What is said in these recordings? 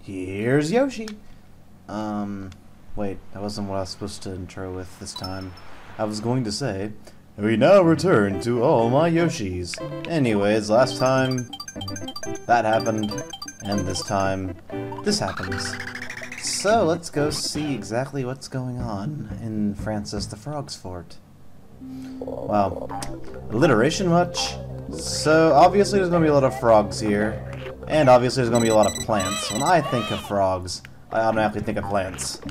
Here's Yoshi! Wait, that wasn't what I was supposed to intro with this time. I was going to say, we now return to all my Yoshis. Anyways, last time, that happened, and this time, this happens. So, let's go see exactly what's going on in Francis the Frog's fort. Wow. Alliteration much? So, obviously there's going to be a lot of frogs here. And obviously there's going to be a lot of plants. When I think of frogs, I automatically think of plants.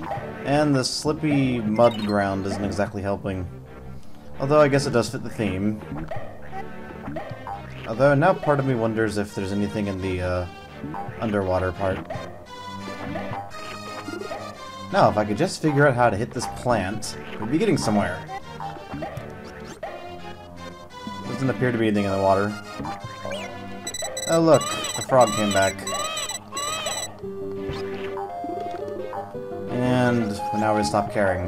And the slippy mud ground isn't exactly helping. Although I guess it does fit the theme. Although now part of me wonders if there's anything in the underwater part. Now, if I could just figure out how to hit this plant, we'd be getting somewhere. Doesn't appear to be anything in the water. Oh look, the frog came back. And now we stop caring.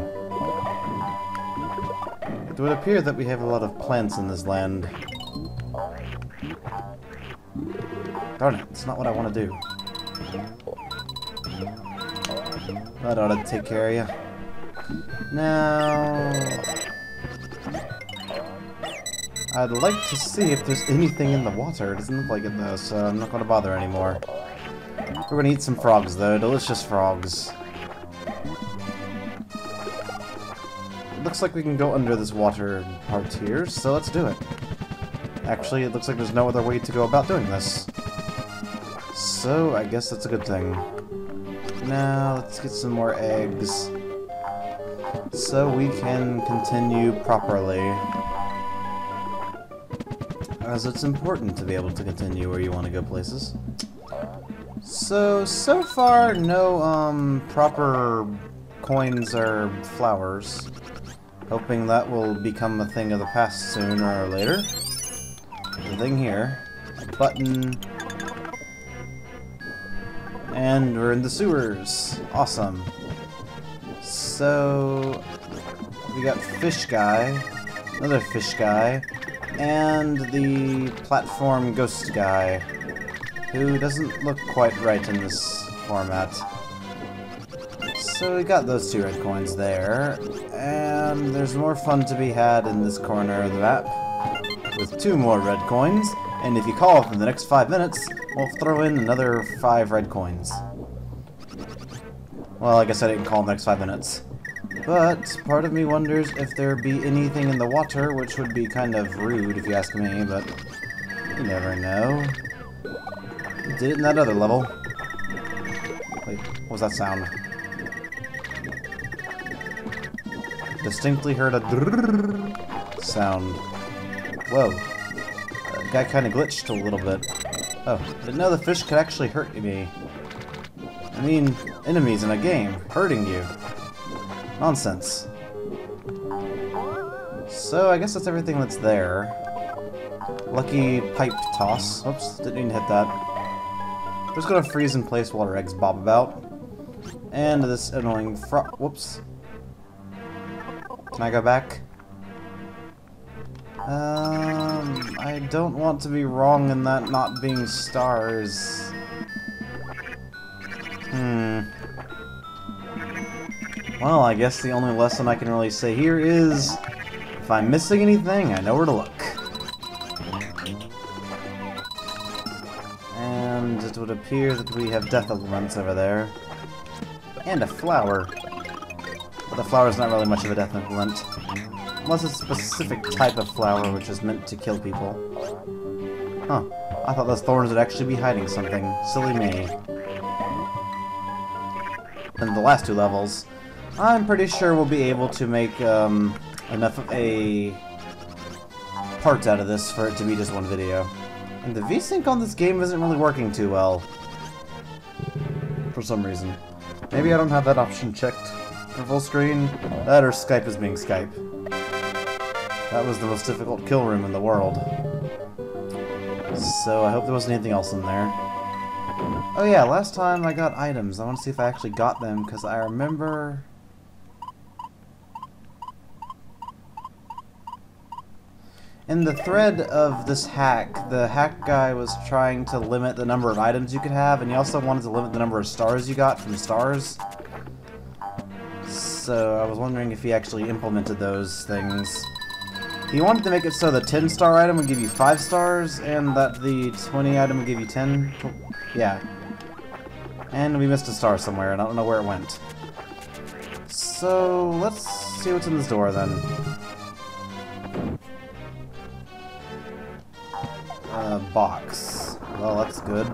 It would appear that we have a lot of plants in this land. Darn it, it's not what I want to do. That ought to take care of you. Now, I'd like to see if there's anything in the water. It doesn't look like it though, so I'm not going to bother anymore. We're going to eat some frogs though, delicious frogs. It looks like we can go under this water part here, so let's do it. Actually, it looks like there's no other way to go about doing this. So, I guess that's a good thing. Now, let's get some more eggs. So we can continue properly. As it's important to be able to continue where you want to go places. So far, no, proper coins or flowers. Hoping that will become a thing of the past sooner or later. The thing here. A button. And we're in the sewers. Awesome. So, we got fish guy. Another fish guy. And the platform ghost guy, who doesn't look quite right in this format. So we got those 2 red coins there, and there's more fun to be had in this corner of the map, with 2 more red coins, and if you call within the next 5 minutes, we'll throw in another 5 red coins. Well, I guess I didn't call in the next 5 minutes. But part of me wonders if there'd be anything in the water, which would be kind of rude if you ask me, but you never know. You did it in that other level. Wait, what was that sound? Distinctly heard a drrrr sound. Whoa. That guy kind of glitched a little bit. Oh, didn't know the fish could actually hurt me. I mean, enemies in a game, hurting you. Nonsense. So, I guess that's everything that's there. Lucky pipe toss. Oops, didn't even hit that. We're just gonna freeze in place while our eggs bob about. And this annoying whoops. Can I go back? I don't want to be wrong in that not being stars. Well, I guess the only lesson I can really say here is, if I'm missing anything, I know where to look. And it would appear that we have death elements over there. And a flower. But the flower's not really much of a death element. Unless it's a specific type of flower which is meant to kill people. Huh. I thought those thorns would actually be hiding something. Silly me. In the last 2 levels, I'm pretty sure we'll be able to make enough of a part out of this for it to be just 1 video. And the VSync on this game isn't really working too well. For some reason. Maybe I don't have that option checked for full screen. That or Skype is being Skype. That was the most difficult kill room in the world. So I hope there wasn't anything else in there. Oh yeah, last time I got items. I want to see if I actually got them, because I remember... in the thread of this hack, the hack guy was trying to limit the number of items you could have, and he also wanted to limit the number of stars you got from stars. So I was wondering if he actually implemented those things. He wanted to make it so the 10-star item would give you 5 stars, and that the 20 item would give you 10. Yeah. And we missed a star somewhere, and I don't know where it went. So let's see what's in this door then. Box. Well, that's good.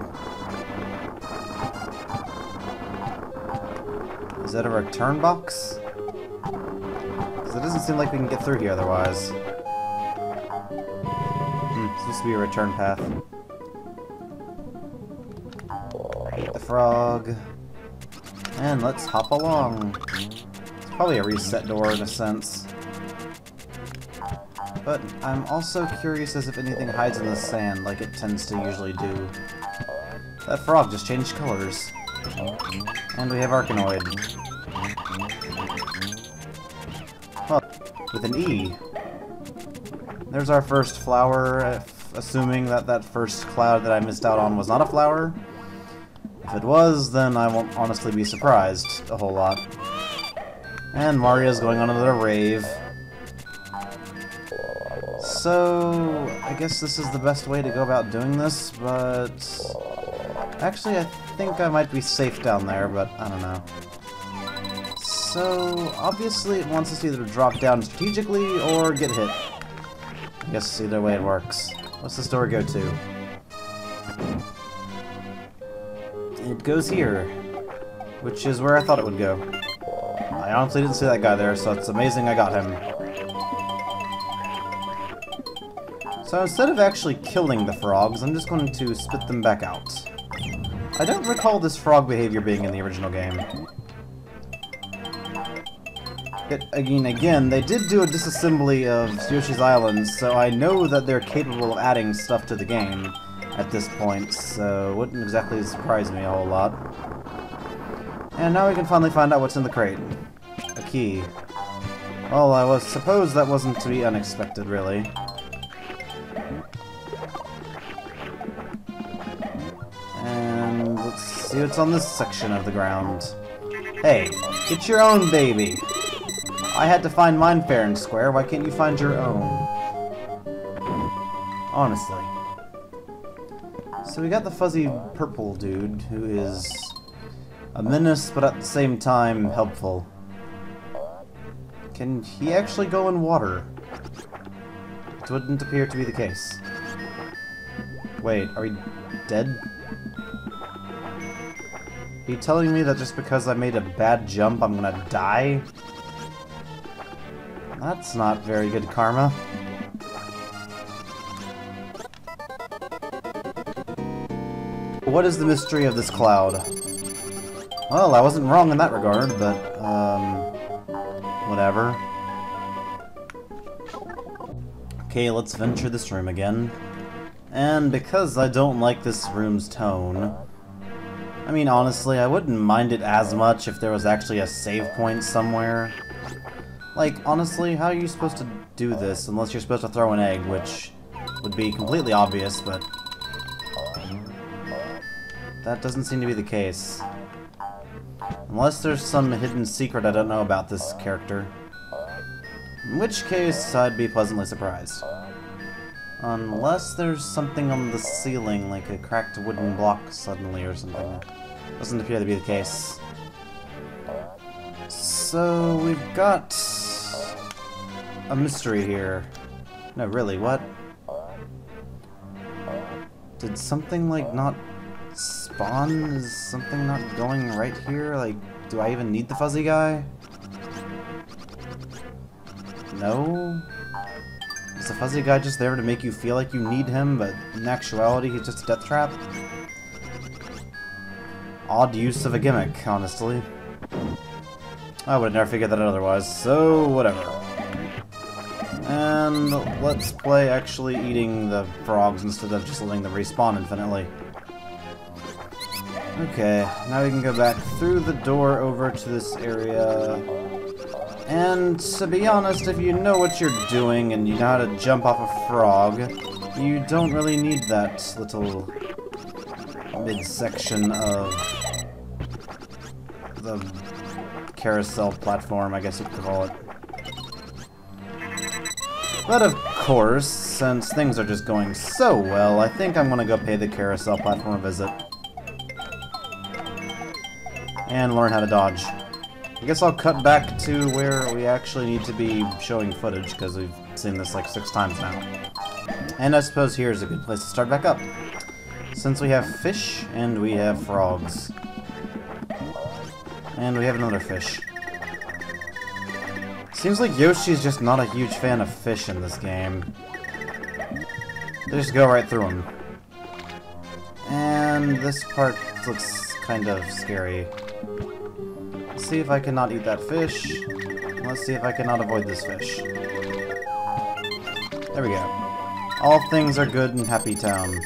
Is that a return box? Because it doesn't seem like we can get through here otherwise. Supposed to be a return path. Get the frog. And let's hop along. It's probably a reset door in a sense. But I'm also curious as if anything hides in the sand, like it tends to usually do. That frog just changed colors. And we have Arkanoid. Oh, with an E. There's our first flower, assuming that that first cloud that I missed out on was not a flower. If it was, then I won't honestly be surprised a whole lot. And Mario's going on another rave. So, I guess this is the best way to go about doing this, but... actually, I think I might be safe down there, but I don't know. So, obviously it wants us either to drop down strategically or get hit. I guess either way it works. What's this door go to? It goes here, which is where I thought it would go. I honestly didn't see that guy there, so it's amazing I got him. So instead of actually killing the frogs, I'm just going to spit them back out. I don't recall this frog behavior being in the original game. But again, they did do a disassembly of Yoshi's Island, so I know that they're capable of adding stuff to the game at this point, so it wouldn't exactly surprise me a whole lot. And now we can finally find out what's in the crate. A key. Well, I suppose that wasn't to be unexpected, really. And let's see what's on this section of the ground. Hey, get your own baby! I had to find mine fair and square, why can't you find your own? Honestly. So we got the fuzzy purple dude, who is a menace, but at the same time helpful. Can he actually go in water? It wouldn't appear to be the case. Wait, are we dead? Are you telling me that just because I made a bad jump, I'm gonna die? That's not very good karma. What is the mystery of this cloud? Well, I wasn't wrong in that regard, but, whatever. Okay, let's venture this room again. And because I don't like this room's tone... I mean, honestly, I wouldn't mind it as much if there was actually a save point somewhere. Like, honestly, how are you supposed to do this unless you're supposed to throw an egg, which would be completely obvious, but... that doesn't seem to be the case. Unless there's some hidden secret I don't know about this character. In which case, I'd be pleasantly surprised. Unless there's something on the ceiling, like a cracked wooden block suddenly or something. Doesn't appear to be the case. So, we've got a mystery here. No, really, what? Did something, like, not spawn? Is something not going right here? Like, do I even need the fuzzy guy? No? Is the fuzzy guy just there to make you feel like you need him, but in actuality he's just a death trap? Odd use of a gimmick, honestly. I would have never figured that out otherwise, so whatever. And let's play actually eating the frogs instead of just letting them respawn infinitely. Okay, now we can go back through the door over to this area. And to be honest, if you know what you're doing and you know how to jump off a frog, you don't really need that little midsection of the carousel platform, I guess you could call it. But of course, since things are just going so well, I think I'm gonna go pay the carousel platform a visit. And learn how to dodge. I guess I'll cut back to where we actually need to be showing footage, because we've seen this like 6 times now. And I suppose here's a good place to start back up, since we have fish and we have frogs. And we have another fish. Seems like Yoshi's just not a huge fan of fish in this game. They just go right through them. And this part looks kind of scary. Let's see if I cannot eat that fish. Let's see if I cannot avoid this fish. There we go. All things are good in Happy Town.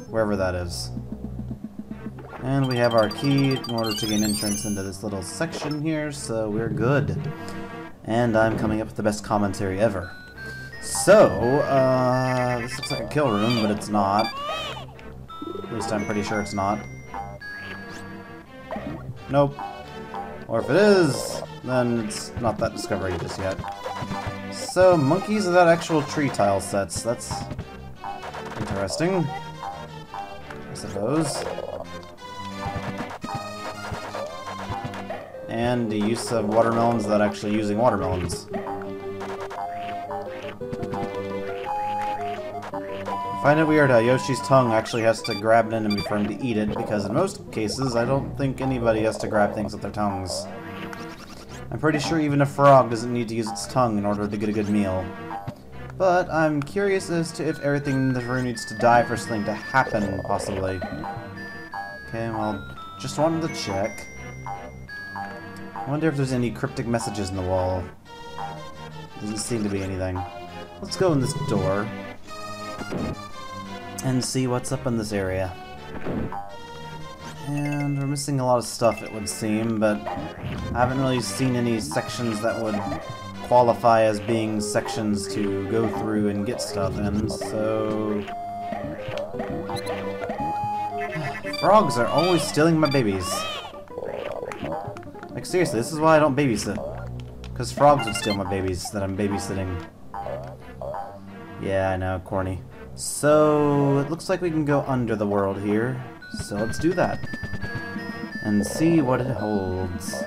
Wherever that is. And we have our key in order to gain entrance into this little section here, so we're good. And I'm coming up with the best commentary ever. So, this looks like a kill room, but it's not. At least I'm pretty sure it's not. Nope. Or if it is, then it's not that discovery just yet. So, monkeys without actual tree tile sets. That's interesting, I suppose. And the use of watermelons without actually using watermelons. I find it weird how Yoshi's tongue actually has to grab an enemy for him to eat it, because in most cases, I don't think anybody has to grab things with their tongues. I'm pretty sure even a frog doesn't need to use its tongue in order to get a good meal. But I'm curious as to if everything in the room needs to die for something to happen, possibly. Okay, well, just wanted to check. I wonder if there's any cryptic messages in the wall. Doesn't seem to be anything. Let's go in this door and see what's up in this area. And we're missing a lot of stuff, it would seem, but I haven't really seen any sections that would qualify as being sections to go through and get stuff in, so... Frogs are always stealing my babies. Like, seriously, this is why I don't babysit. Because frogs would steal my babies that I'm babysitting. Yeah, I know, corny. So, it looks like we can go under the world here. So let's do that. And see what it holds.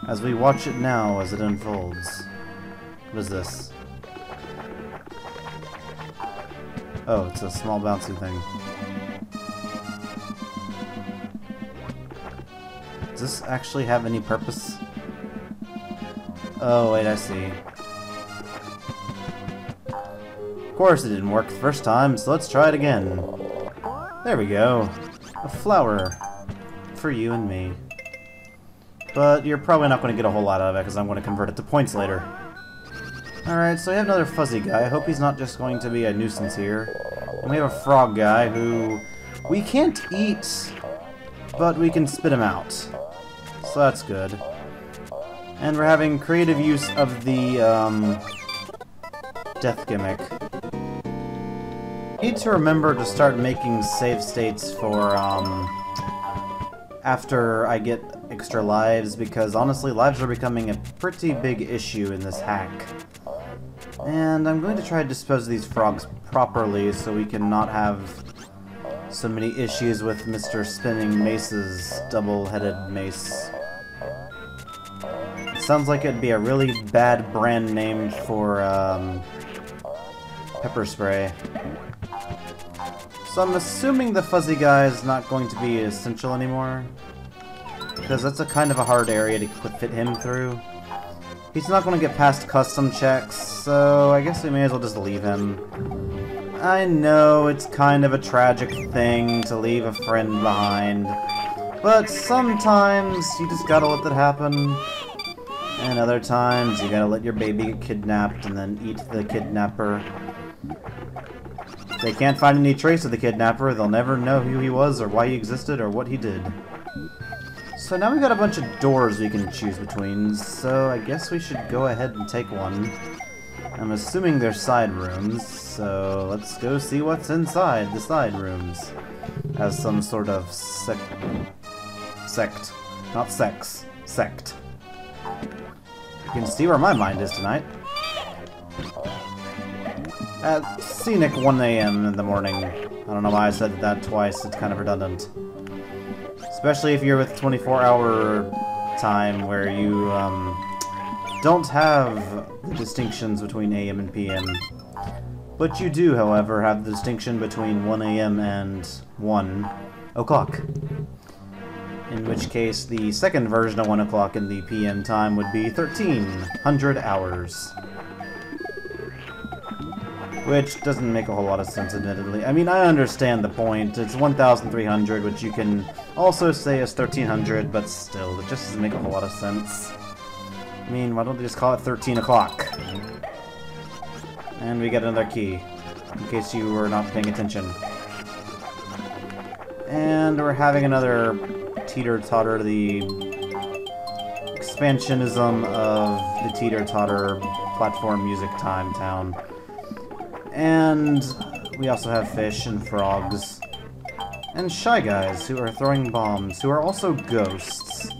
As we watch it now as it unfolds. What is this? Oh, it's a small bouncy thing. Does this actually have any purpose? Oh, wait, I see. Of course it didn't work the first time, so let's try it again. There we go. A flower. For you and me. But you're probably not going to get a whole lot out of it, because I'm going to convert it to points later. Alright, so we have another fuzzy guy. I hope he's not just going to be a nuisance here. And we have a frog guy who we can't eat, but we can spit him out. So that's good. And we're having creative use of the death gimmick. I need to remember to start making save states for after I get extra lives, because honestly lives are becoming a pretty big issue in this hack. And I'm going to try to dispose of these frogs properly so we can not have so many issues with Mr. Spinning Mace's double-headed mace. It sounds like it'd be a really bad brand name for pepper spray. So I'm assuming the fuzzy guy is not going to be essential anymore, because that's a kind of a hard area to fit him through. He's not going to get past custom checks, so I guess we may as well just leave him. I know it's kind of a tragic thing to leave a friend behind, but sometimes you just gotta let that happen. And other times you gotta let your baby get kidnapped and then eat the kidnapper. If they can't find any trace of the kidnapper, they'll never know who he was or why he existed or what he did. So now we've got a bunch of doors we can choose between, so I guess we should go ahead and take one. I'm assuming they're side rooms, so let's go see what's inside the side rooms. As some sort of sect. Not sex. Sect. You can see where my mind is tonight. At scenic 1 AM in the morning. I don't know why I said that twice, it's kind of redundant. Especially if you're with 24-hour time where you don't have the distinctions between AM and PM. But you do, however, have the distinction between 1 AM and 1 o'clock. In which case, the second version of 1 o'clock in the PM time would be 1300 hours. Which doesn't make a whole lot of sense, admittedly. I mean, I understand the point. It's 1,300, which you can also say is 1,300, but still, it just doesn't make a whole lot of sense. I mean, why don't they just call it 13 o'clock? And we get another key, in case you were not paying attention. And we're having another teeter-totter, the expansionism of the teeter-totter platform music time town. And we also have fish and frogs. And shy guys who are throwing bombs, who are also ghosts.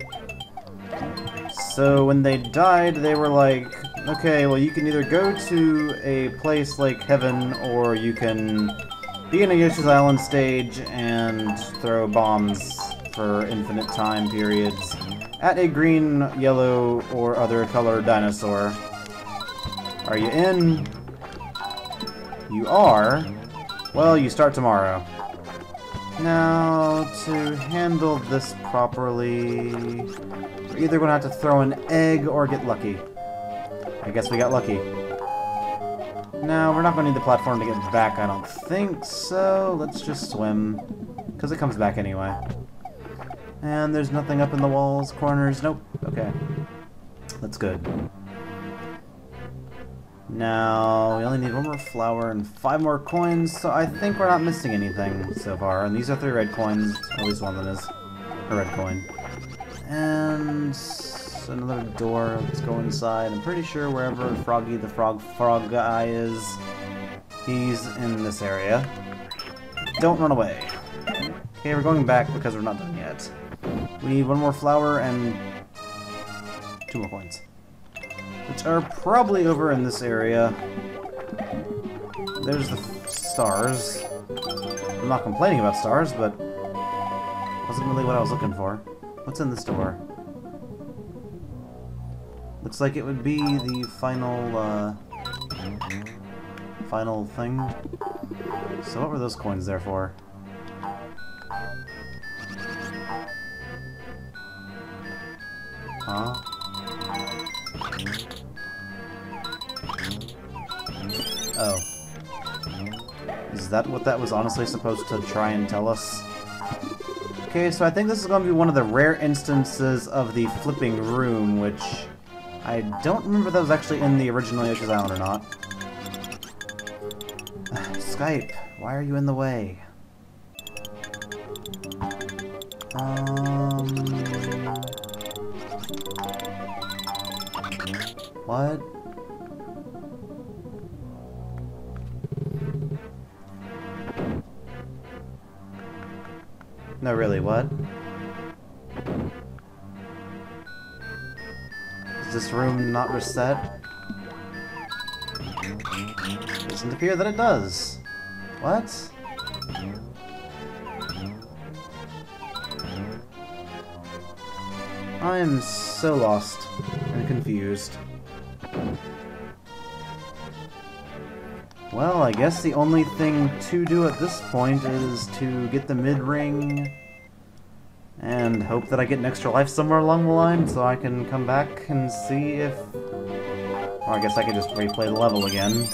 So when they died, they were like, okay, well you can either go to a place like heaven, or you can be in a Yoshi's Island stage and throw bombs for infinite time periods at a green, yellow, or other colored dinosaur. Are you in? You are? Well, you start tomorrow. Now, to handle this properly, we're either going to have to throw an egg or get lucky. I guess we got lucky. Now, we're not going to need the platform to get back, I don't think, so let's just swim, because it comes back anyway. And there's nothing up in the walls, corners, nope, okay. That's good. Now, we only need 1 more flower and 5 more coins, so I think we're not missing anything so far. And these are 3 red coins, at least one of them is a red coin. And another door, let's go inside. I'm pretty sure wherever Froggy the frog guy is, he's in this area. Don't run away. Okay, we're going back because we're not done yet. We need 1 more flower and 2 more coins, which are probably over in this area. There's the stars. I'm not complaining about stars, but wasn't really what I was looking for. What's in this door? Looks like it would be the final, final thing. So what were those coins there for? Huh? Oh. Is that what that was honestly supposed to try and tell us? Okay, so I think this is going to be one of the rare instances of the flipping room, which I don't remember if that was actually in the original Yoshi's Island or not. Skype, why are you in the way? What? No, really, what? Is this room not reset? Doesn't appear that it does. What? I am so lost and confused. Well, I guess the only thing to do at this point is to get the mid-ring And hope that I get an extra life somewhere along the line so I can come back and see if... Or I guess I could just replay the level again.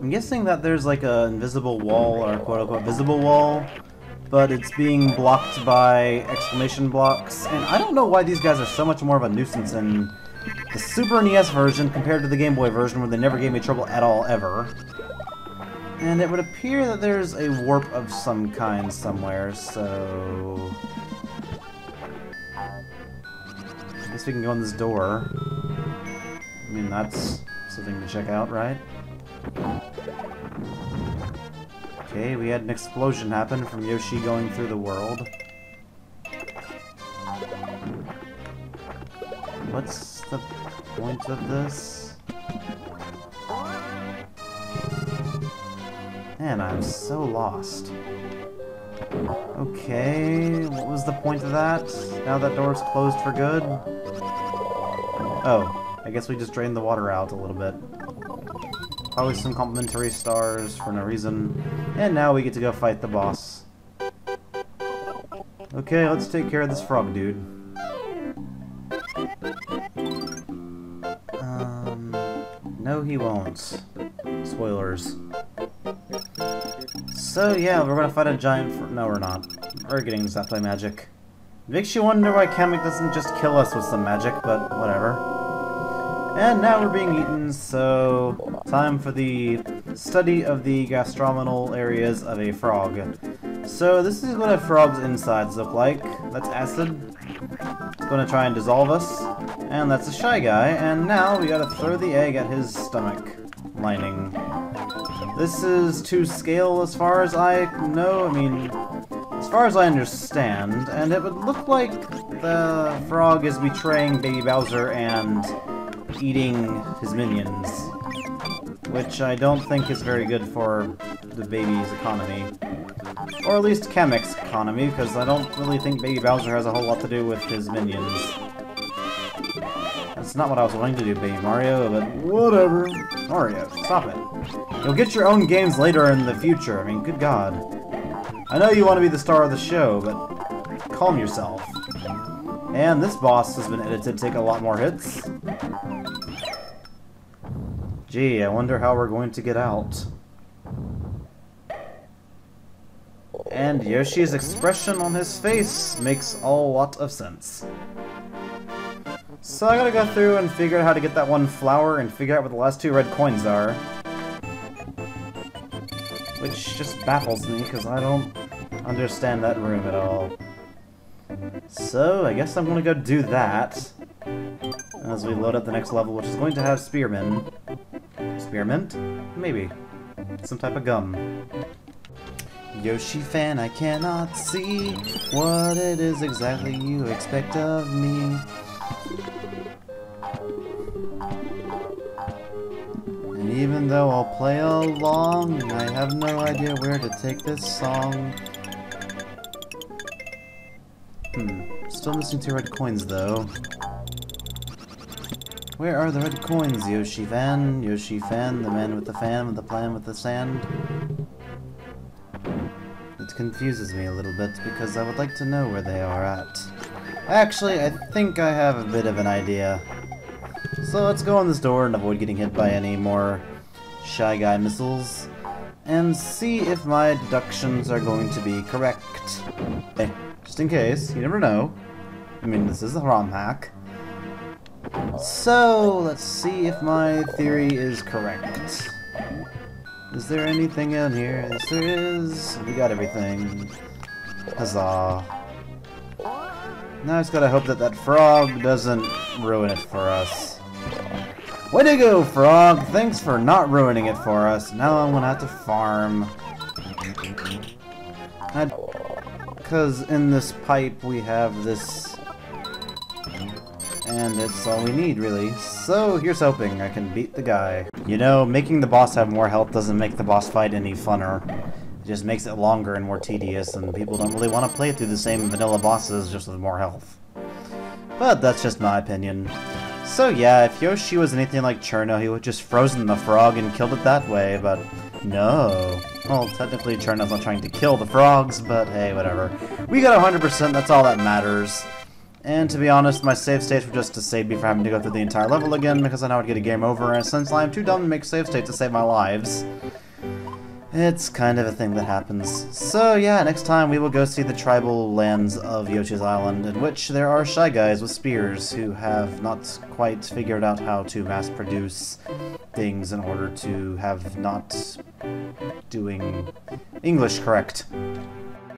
I'm guessing that there's like an invisible wall, or quote-unquote visible wall, but it's being blocked by exclamation blocks, and I don't know why these guys are so much more of a nuisance in the Super NES version compared to the Game Boy version, where they never gave me trouble at all, ever. And it would appear that there's a warp of some kind somewhere, so... I guess we can go in this door. I mean, that's something to check out, right? Okay, we had an explosion happen from Yoshi going through the world. What's the point of this? Man, I'm so lost. Okay, what was the point of that? Now that door's closed for good? Oh, I guess we just drained the water out a little bit. Probably some complimentary stars for no reason. And now we get to go fight the boss. Okay, let's take care of this frog dude. No he won't. Spoilers. So yeah, we're gonna fight a giant no we're not. We're getting Zapplay magic. It makes you wonder why Kamek doesn't just kill us with some magic, but whatever. And now we're being eaten, so time for the study of the gastrointestinal areas of a frog. So this is what a frog's insides look like. That's acid. It's going to try and dissolve us. And that's a Shy Guy, and now we gotta throw the egg at his stomach lining. This is to scale as far as I know, I mean, as far as I understand, and it would look like the frog is betraying Baby Bowser and eating his minions, which I don't think is very good for the baby's economy. Or at least Kamek's economy, because I don't really think Baby Bowser has a whole lot to do with his minions. That's not what I was wanting to do, Baby Mario, but whatever. Mario, stop it. You'll get your own games later in the future, I mean, good god. I know you want to be the star of the show, but calm yourself. And this boss has been edited to take a lot more hits. Gee, I wonder how we're going to get out. And Yoshi's expression on his face makes a lot of sense. So I gotta go through and figure out how to get that one flower and figure out where the last 2 red coins are. Which just baffles me, because I don't understand that room at all. So I guess I'm gonna go do that as we load up the next level, which is going to have spearmen. Spearmint? Maybe. Some type of gum. Yoshi fan, I cannot see what it is exactly you expect of me. And even though I'll play along, I have no idea where to take this song. Still missing 2 red coins though. Where are the red coins, Yoshi fan? Yoshi fan, the man with the fan with the plan with the sand. It confuses me a little bit because I would like to know where they are at. Actually, I think I have a bit of an idea. So let's go on this door and avoid getting hit by any more Shy Guy missiles and see if my deductions are going to be correct. Hey, just in case, you never know. I mean, this is a ROM hack. So, let's see if my theory is correct. Is there anything in here? Yes, there is. We got everything. Huzzah. Now I just gotta hope that that frog doesn't ruin it for us. Way to go, frog! Thanks for not ruining it for us. Now I'm gonna have to farm. Because in this pipe we have this... and it's all we need, really. So here's hoping I can beat the guy. You know, making the boss have more health doesn't make the boss fight any funner. It just makes it longer and more tedious, and people don't really want to play through the same vanilla bosses just with more health. But that's just my opinion. So yeah, if Yoshi was anything like Cirno, he would just frozen the frog and killed it that way, but no. Well, technically Cirno's not trying to kill the frogs, but hey, whatever. We got 100%, that's all that matters. And to be honest, my save states were just to save me from having to go through the entire level again, because I know I'd get a game over, and since I'm too dumb to make save states to save my lives, it's kind of a thing that happens. So yeah, next time we will go see the tribal lands of Yoshi's Island, in which there are Shy Guys with spears who have not quite figured out how to mass produce things in order to have not doing English correct.